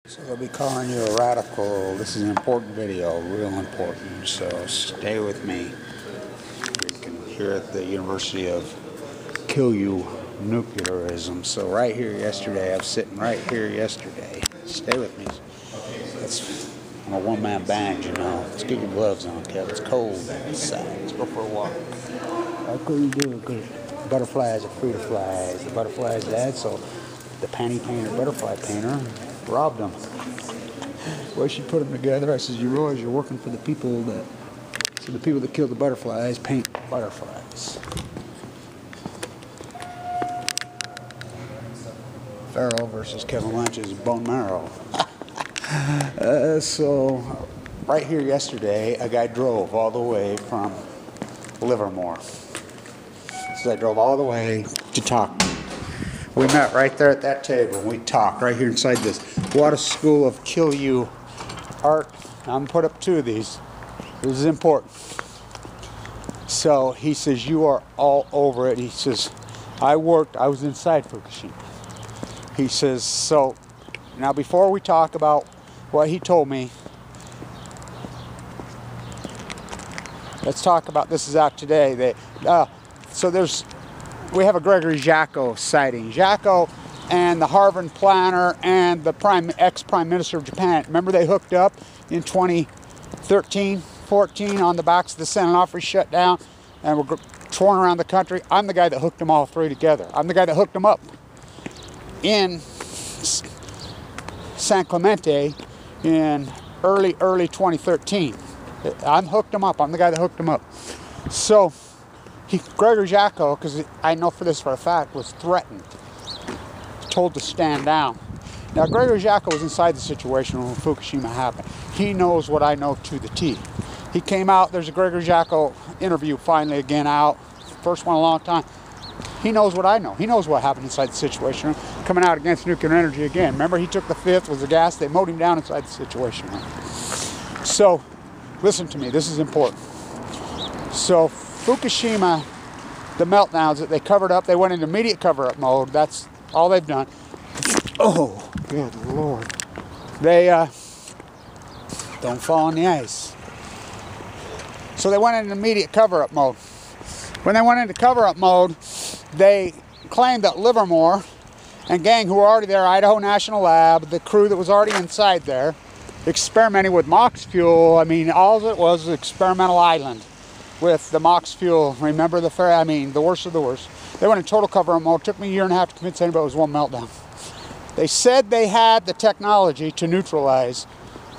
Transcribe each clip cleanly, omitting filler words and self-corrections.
So they'll be calling you a radical. This is an important video, real important, so stay with me. You can hear at the University of Kill You Nuclearism. So right here yesterday, I was sitting right here yesterday. Stay with me. I'm a one-man band, you know. Let's get your gloves on, Kev. It's cold outside. Let's go for a walk. How could you do it? Good. Butterflies are free to fly. The butterflies died, so the panty painter, butterfly painter, robbed them. Well, she put them together. I says, you realize you're working for the people that, so the people that kill the butterflies paint butterflies. Farrell versus Kevin Lynch's bone marrow. So, right here yesterday, a guy drove all the way from Livermore. So I drove all the way to talk. We met right there at that table. We talked right here inside this Water School of Kill You Art. I'm going to put up two of these. This is important. So he says, you are all over it. He says, I was inside Fukushima. He says, so now before we talk about what he told me, let's talk about, this is out today. We have a Gregory Jacko sighting. Jacko and the Harvard planner and the ex-prime minister of Japan, remember they hooked up in 2013, 14 on the backs of the San Onofre shut down and were touring around the country. I'm the guy that hooked them all three together. I'm the guy that hooked them up in San Clemente in early 2013. I'm hooked them up. I'm the guy that hooked them up. So Gregory Jacko, because I know for this for a fact, was threatened, told to stand down. Now Gregory Jacko was inside the situation when Fukushima happened. He knows what I know to the T. He came out, there's a Gregory Jacko interview finally again out, first one in a long time. He knows what I know. He knows what happened inside the situation, coming out against nuclear energy again. Remember, he took the fifth, was the gas, they mowed him down inside the situation. So, listen to me, this is important. So, Fukushima, the meltdowns that they covered up, they went into immediate cover-up mode. That's all they've done. Oh, good Lord. They don't fall on the ice. So they went into immediate cover-up mode. When they went into cover-up mode, they claimed that Livermore and gang who were already there, Idaho National Lab, the crew that was already inside there, experimenting with MOX fuel. I mean, all it was an experimental island with the MOX fuel. Remember the worst of the worst. They went in total cover-up mode. It took me a year and a half to convince anybody it was one meltdown. They said they had the technology to neutralize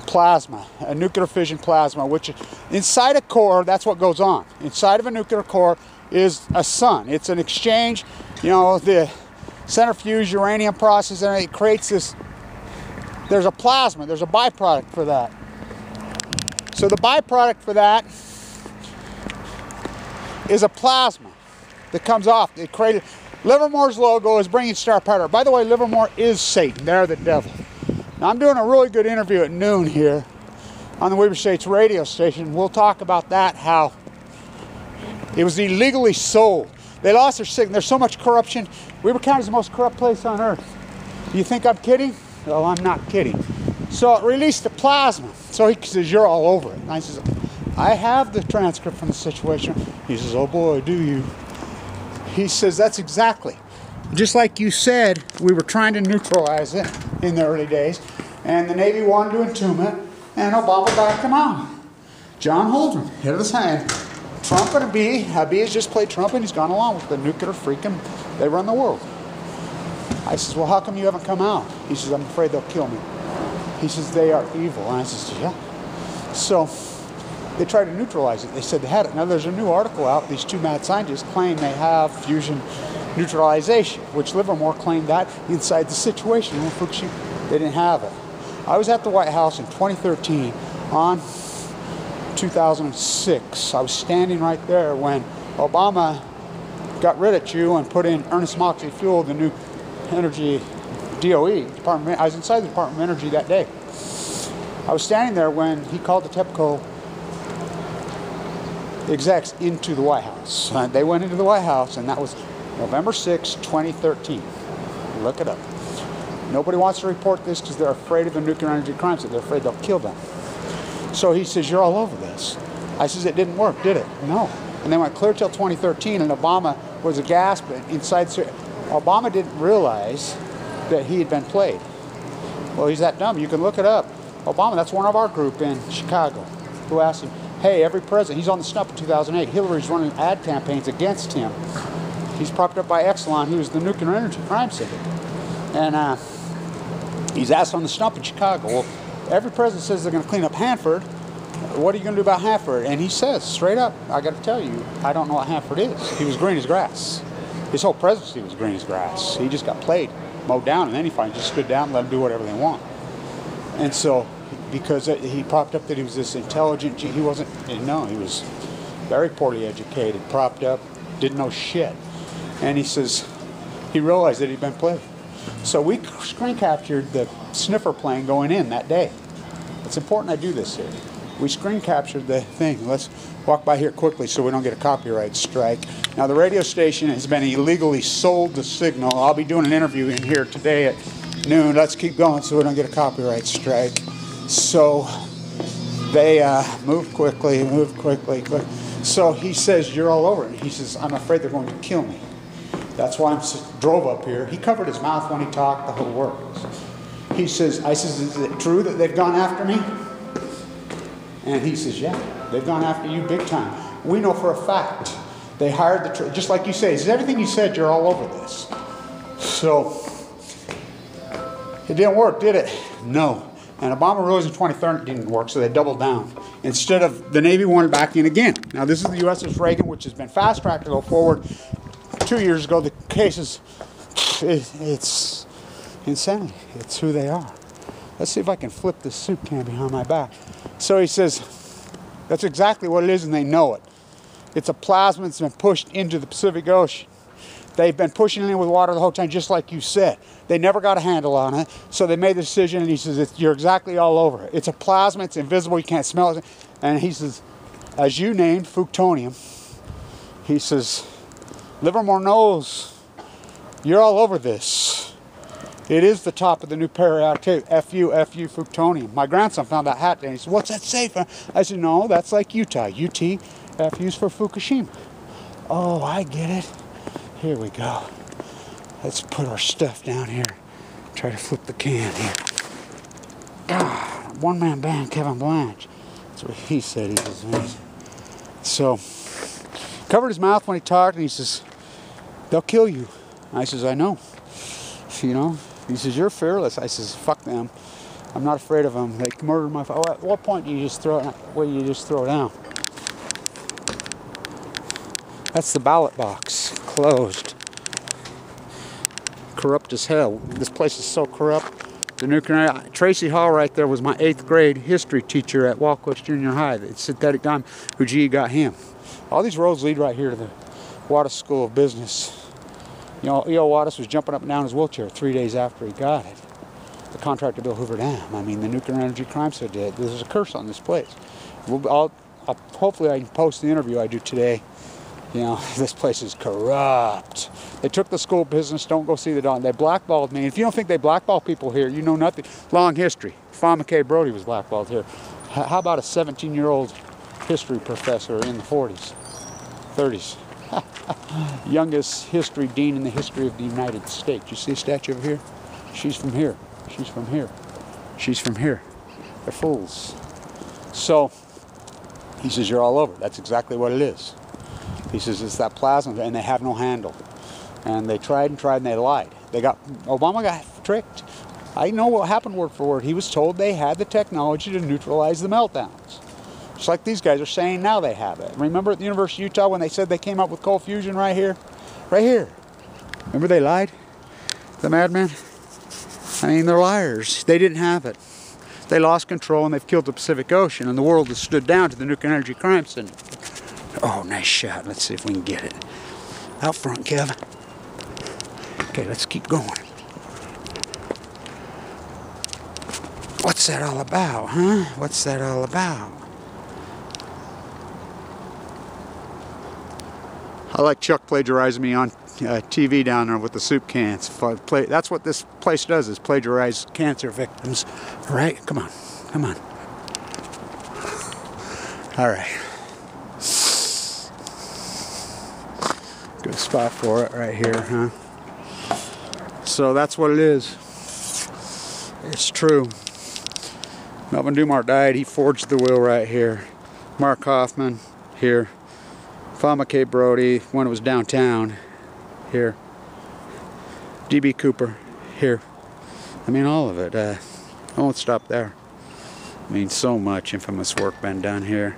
plasma, a nuclear fission plasma, which inside a core, that's what goes on. Inside of a nuclear core is a sun. It's an exchange, you know, the centrifuge uranium process, and it creates this, there's a plasma, there's a byproduct for that. So the byproduct for that is a plasma that comes off. It created, Livermore's logo is bringing star power. By the way, Livermore is Satan. They're the devil. Now I'm doing a really good interview at noon here on the Weber States radio station. We'll talk about that, how it was illegally sold. They lost their signal. There's so much corruption. Weber County is the most corrupt place on earth. You think I'm kidding? Well, I'm not kidding. So it released the plasma. So he says, you're all over it. And I says, I have the transcript from the situation. He says, oh boy, do you? He says, that's exactly. Just like you said, we were trying to neutralize it in the early days, and the Navy wanted to entomb it, and Obama backed him out. John Holdren, head of the Senate. Trump and Abiy has just played Trump, and he's gone along with the nuclear freaking, they run the world. I says, well, how come you haven't come out? He says, I'm afraid they'll kill me. He says, they are evil. And I says, yeah. So they tried to neutralize it. They said they had it. Now there's a new article out. These two mad scientists claim they have fusion neutralization, which Livermore claimed that inside the situation in Fukushima. They didn't have it. I was at the White House in 2013 on 2006. I was standing right there when Obama got rid of you and put in Ernest Moxley Fuel, the new energy DOE, Department. I was inside the Department of Energy that day. I was standing there when he called the TEPCO execs into the White House. They went into the White House, and that was November 6, 2013. Look it up. Nobody wants to report this because they're afraid of the nuclear energy crimes. They're afraid they'll kill them. So he says, you're all over this. I says, it didn't work, did it? No. And then went clear till 2013, and Obama was aghast inside. Obama didn't realize that he had been played. Well, he's that dumb. You can look it up. Obama, that's one of our group in Chicago, who asked him, hey, every president, he's on the snuff in 2008. Hillary's running ad campaigns against him. He's propped up by Exelon. He was the nuclear energy crime syndicate. And he's asked on the stump in Chicago, well, every president says they're going to clean up Hanford. What are you going to do about Hanford? And he says, straight up, I got to tell you, I don't know what Hanford is. He was green as grass. His whole presidency was green as grass. He just got played, mowed down, and then he finally just stood down and let them do whatever they want. And so, because he propped up that he was this intelligent, he wasn't, no, he was very poorly educated, propped up, didn't know shit. And he says, he realized that he'd been played. So we screen captured the sniffer plane going in that day. It's important I do this here. We screen captured the thing. Let's walk by here quickly so we don't get a copyright strike. Now the radio station has been illegally sold the signal. I'll be doing an interview in here today at noon. Let's keep going so we don't get a copyright strike. So they moved quickly. So he says, you're all over it. He says, I'm afraid they're going to kill me. That's why I drove up here. He covered his mouth when he talked, the whole works. He says, I says, is it true that they've gone after me? And he says, yeah, they've gone after you big time. We know for a fact. They hired the, just like you say, he says, everything you said, you're all over this. So, it didn't work, did it? No. And Obama rose in 2013, it didn't work, so they doubled down. Instead of, the Navy wanted back in again. Now this is the USS Reagan, which has been fast-tracked to go forward. 2 years ago, the case is, it's insanity. It's who they are. Let's see if I can flip this soup can behind my back. So he says, that's exactly what it is, and they know it. It's a plasma that's been pushed into the Pacific Ocean. They've been pushing it in with water the whole time, just like you said. They never got a handle on it, so they made the decision, and he says, you're exactly all over it. It's a plasma, it's invisible, you can't smell it. And he says, as you named, Fukushima, he says, Livermore knows you're all over this. It is the top of the new periodic table. FU, Fukushima. My grandson found that hat there, and he said, what's that say for? I said, no, that's like Utah. UT, FU's for Fukushima. Oh, I get it. Here we go. Let's put our stuff down here. Try to flip the can here. God, one-man band, Kevin Blanche. That's what he said. He was amazing. So, covered his mouth when he talked, and he says, they'll kill you. I says, I know. You know? He says, you're fearless. I says, fuck them. I'm not afraid of them. They murdered my father. Oh, at what point do you just throw it? Well, you just throw it down. That's the ballot box. Closed. Corrupt as hell. This place is so corrupt. The nuclear. Tracy Hall right there was my 8th grade history teacher at Walquist Junior High. It's synthetic diamond. Who GE got him. All these roads lead right here to the Wattis School of Business. You know, E.O. Wattis was jumping up and down his wheelchair 3 days after he got it. The contractor built Hoover Dam. I mean, the nuclear energy crime so did. There's a curse on this place. Hopefully I can post the interview I do today. You know, this place is corrupt. They took the school business. Don't go see the Don. They blackballed me. If you don't think they blackball people here, you know nothing. Long history. Fawn McKay Brody was blackballed here. How about a 17-year-old history professor in the 40s, 30s? Youngest history dean in the history of the United States. You see a statue over here? She's from here. She's from here. She's from here. They're fools. So, he says, you're all over. That's exactly what it is. He says, it's that plasma, and they have no handle. And they tried, and they lied. Obama got tricked. I know what happened word for word. He was told they had the technology to neutralize the meltdowns. Just like these guys are saying now they have it. Remember at the University of Utah when they said they came up with cold fusion right here? Right here. Remember they lied? The madmen? I mean, they're liars. They didn't have it. They lost control and they've killed the Pacific Ocean, and the world has stood down to the nuclear energy crime syndicate. Oh, nice shot. Let's see if we can get it. Out front, Kevin. Okay, let's keep going. What's that all about, huh? What's that all about? I like Chuck plagiarizing me on TV down there with the soup cans. That's what this place does, is plagiarize cancer victims. All right, come on, come on. All right. Good spot for it right here, huh? So that's what it is. It's true. Melvin Dumart died. He forged the will right here. Mark Hoffman here. Fama K. Brody when it was downtown here. D.B. Cooper here. I mean, all of it. I won't stop there. I mean, so much infamous work been done here.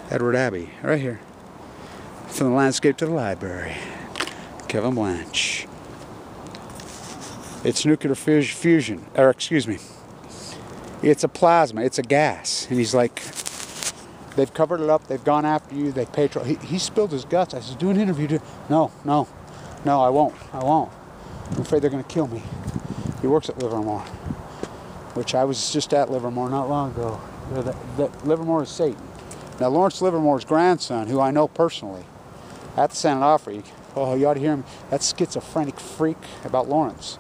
Edward Abbey, right here. From the landscape to the library. Kevin Blanche. It's nuclear fusion, or excuse me. It's a plasma, it's a gas. And he's like, they've covered it up, they've gone after you, they patrol. He spilled his guts. I said, do an interview. No, I won't. I'm afraid they're going to kill me. He works at Livermore, which I was just at Livermore not long ago. Livermore is Satan. Now, Lawrence Livermore's grandson, who I know personally, at the Santa Fe, oh, you ought to hear him. That schizophrenic freak about Lawrence.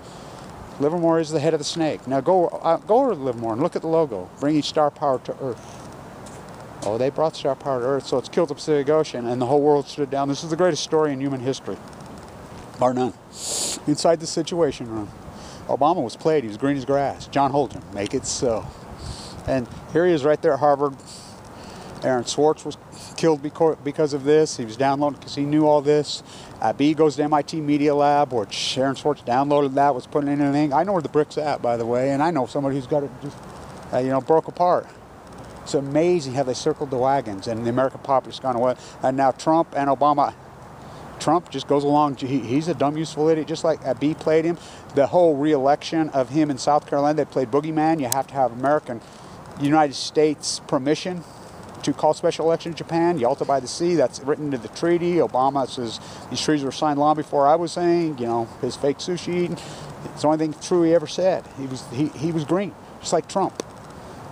Livermore is the head of the snake. Now go over to Livermore and look at the logo, bringing star power to Earth. Oh, they brought star power to Earth, so it's killed the Pacific Ocean, and the whole world stood down. This is the greatest story in human history, bar none. Inside the Situation Room, Obama was played. He was green as grass. John Holdren, make it so. And here he is right there at Harvard. Aaron Swartz was killed because of this. He was downloading because he knew all this. B goes to MIT Media Lab, where Aaron Swartz downloaded that, was putting in anything. I know where the brick's at, by the way, and I know somebody who's got it just, broke apart. It's amazing how they circled the wagons, and the American populace gone away. And now Trump and Obama. Trump just goes along. He's a dumb, useful idiot, just like B played him. The whole re-election of him in South Carolina, they played boogeyman. You have to have United States permission to call special election in Japan, Yalta by the Sea. That's written into the treaty. Obama says these treaties were signed long before I was saying. His fake sushi eating. It's the only thing true he ever said. He was green, just like Trump.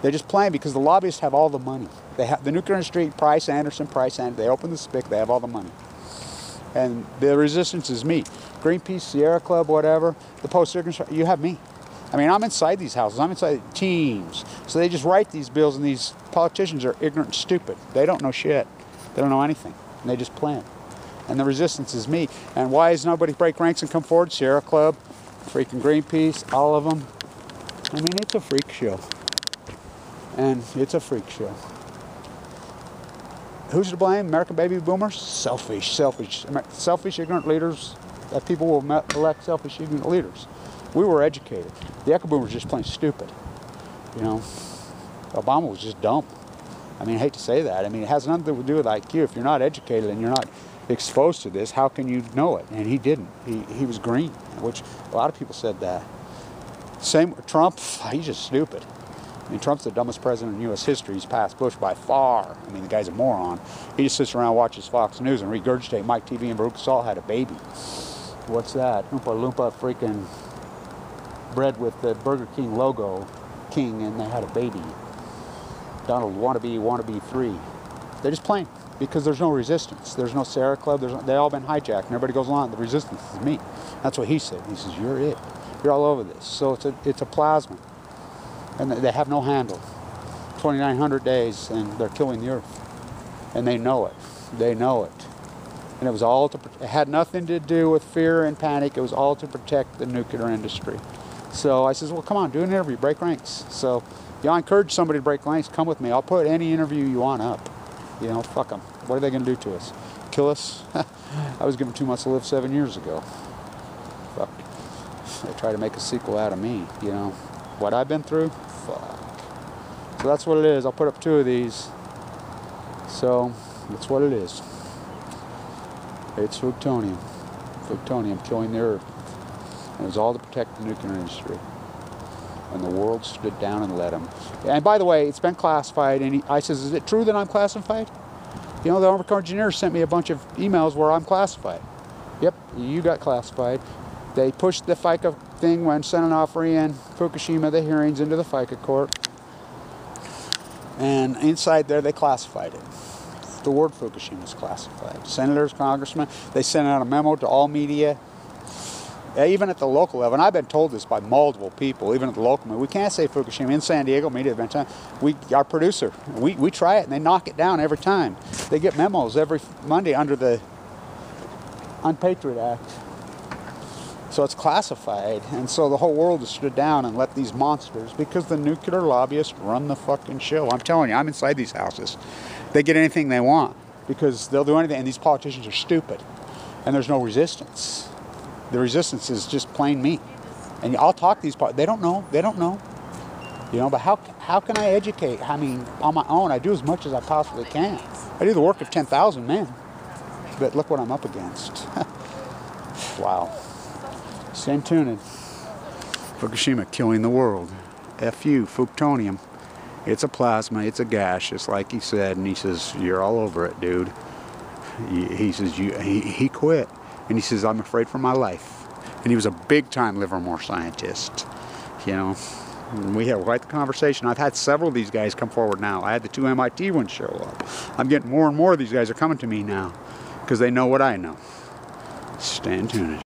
They're just playing because the lobbyists have all the money. They have the nuclear industry, Price Anderson. They open the spigot. They have all the money. And the resistance is me. Greenpeace, Sierra Club, whatever. The post-signature, you have me. I mean, I'm inside these houses. I'm inside teams. So they just write these bills, and these politicians are ignorant and stupid. They don't know shit. They don't know anything. And they just plan. And the resistance is me. And why does nobody break ranks and come forward? Sierra Club, freaking Greenpeace, all of them. I mean, it's a freak show. And it's a freak show. Who's to blame? American baby boomers? Selfish, ignorant leaders. That people will elect selfish, ignorant leaders. We were educated. The echo boomers just plain stupid. Obama was just dumb. I mean, I hate to say that. I mean, it has nothing to do with IQ. If you're not educated and you're not exposed to this, how can you know it? And he didn't. He was green, which a lot of people said that. Same with Trump. He's just stupid. I mean, Trump's the dumbest president in U.S. history. He's passed Bush by far. I mean, the guy's a moron. He just sits around, watches Fox News, and regurgitates Mike TV and Baruch Salt had a baby. What's that? Oompa Loompa freaking bread with the Burger King logo, King, and they had a baby. Donald wannabe 3. They're just playing because there's no resistance. There's no Sierra Club. They all been hijacked, and everybody goes along. The resistance is me. That's what he said. He says, you're it. You're all over this. So it's a plasma. And they have no handle. 2,900 days, and they're killing the earth. And they know it. They know it. And it had nothing to do with fear and panic. It was all to protect the nuclear industry. So I says, well, come on, do an interview, break ranks. So I encourage somebody to break ranks. Come with me. I'll put any interview you want up. Fuck them. What are they going to do to us? Kill us? I was given 2 months to live 7 years ago. Fuck. They try to make a sequel out of me, What I've been through? Fuck. So that's what it is. I'll put up 2 of these. So that's what it is. It's plutonium. Plutonium killing the earth. And it was all to protect the nuclear industry. And the world stood down and let him. And by the way, it's been classified. And I says, is it true that I'm classified? The Army Corps engineers sent me a bunch of emails where I'm classified. Yep, you got classified. They pushed the FICA thing when Onofre and Fukushima, the hearings, into the FICA court. And inside there, they classified it. The word Fukushima is classified. Senators, congressmen, they sent out a memo to all media. Even at the local level, and I've been told this by multiple people, even at the local media, we can't say Fukushima. In San Diego media event time, our producer, we try it and they knock it down every time. They get memos every Monday under the Unpatriot Act. So it's classified, and so the whole world has stood down and let these monsters, because the nuclear lobbyists run the fucking show. I'm telling you, I'm inside these houses. They get anything they want because they'll do anything, and these politicians are stupid, and there's no resistance. The resistance is just plain meat. And I'll talk to these they don't know. You know, but how can I educate? I mean, on my own, I do as much as I possibly can. I do the work of 10,000 men. But look what I'm up against. Wow. Same tuning. Fukushima killing the world. F-U, Fuktonium. It's a plasma, it's a gas, just like he said. And he says, you're all over it, dude. He says, he quit. And he says, I'm afraid for my life. And he was a big-time Livermore scientist. You know, and we had quite the conversation. I've had several of these guys come forward now. I had the 2 MIT ones show up. I'm getting more and more of these guys are coming to me now because they know what I know. Stay tuned.